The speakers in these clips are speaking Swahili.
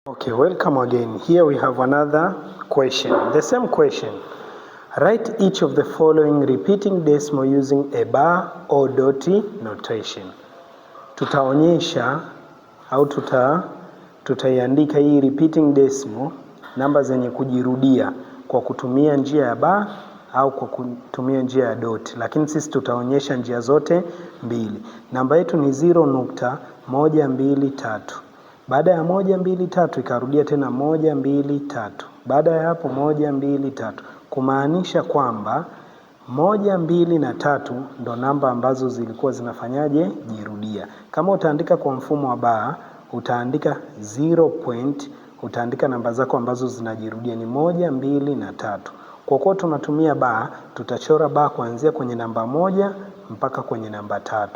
Okay, welcome again. Here we have another question. The same question. Write each of the following repeating decimal using a bar or dot notation. Tutaonyesha au tutaiandika hii repeating decimal, namba zenye kujirudia kwa kutumia njia ya bar au kwa kutumia njia ya dot, lakini sisi tutaonyesha njia zote mbili. Namba yetu ni 0.123. Baada ya 123 ikarudia tena 123. Baada ya hapo 123, kumaanisha kwamba 1, 2 na 3 ndo namba ambazo zilikuwa zinafanyaje jirudia. Kama utaandika kwa mfumo wa bar, utaandika 0. Utaandika namba zako ambazo zinajirudia ni 1, 2 na 3. Kwa kuwa tunatumia bar, tutachora bar kuanzia kwenye namba 1 mpaka kwenye namba 3,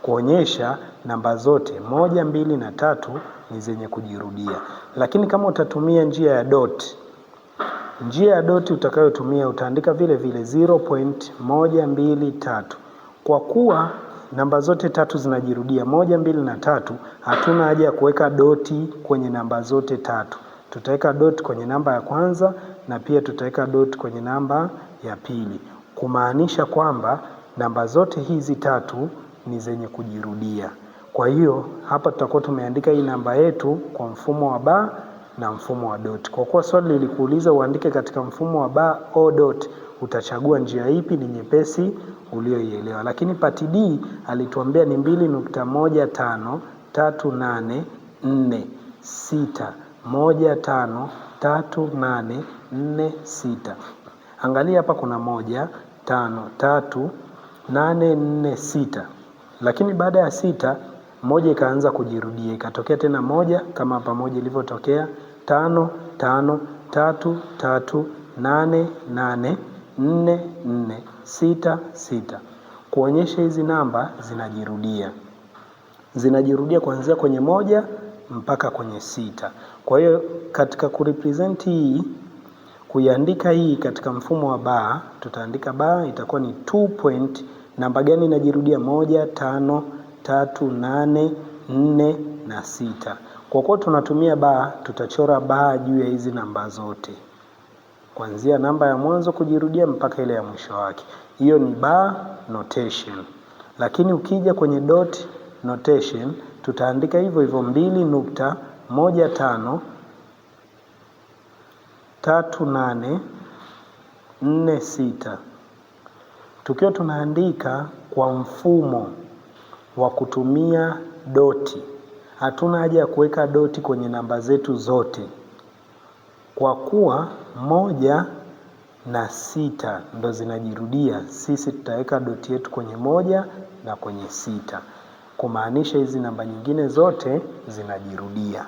kuonyesha namba zote 1, 2 na 3 ni zenye kujirudia. Lakini kama utatumia njia ya dot, njia ya dot utakayotumia utaandika vile vile 0.123. Kwa kuwa namba zote tatu zinajirudia 1, 2 na 3, hatuna haja ya kuweka doti kwenye namba zote tatu. Tutaweka dot kwenye namba ya kwanza na pia tutaweka dot kwenye namba ya pili, kumaanisha kwamba namba zote hizi tatu ni zenye kujirudia. Kwa hiyo hapa tutakuwa tumeandika hii namba yetu kwa mfumo wa bar na mfumo wa dot. Kwa kuwa swali lilikuuliza uandike katika mfumo wa bar au dot, utachagua njia ipi ni nyepesi ulioielewa. Lakini part D alituambia ni 2.15346153846. Angalia hapa kuna 1, 5, 3, 8, 4, 6. Lakini baada ya 6 moja ikaanza kujirudia, ikatokea tena 1 kama hapa moja ilivyotokea, 5, 5, 3, 3, 8, 8, 4, 4, 6, 6. Kuonyesha hizi namba zinajirudia kuanzia kwenye 1 mpaka kwenye 6. Kwa hiyo katika kurepresent hii, kuiandika hii katika mfumo wa bar, tutaandika bar itakuwa ni 2. Namba gani inajirudia? 1, 5, 3, 8, 4 na 6. Kwa kuwa tunatumia bar, tutachora bar juu ya hizi namba zote, kuanzia namba ya mwanzo kujirudia mpaka ile ya mwisho wake. Hiyo ni bar notation. Lakini ukija kwenye dot notation, tutaandika hivyo hivyo 2.1538446. Tukiwa tunaandika kwa mfumo wa kutumia doti, hatuna haja ya kuweka doti kwenye namba zetu zote. Kwa kuwa 1 na 6 ndo zinajirudia, sisi tutaweka doti yetu kwenye 1 na kwenye 6, kumaanisha hizi namba nyingine zote zinajirudia.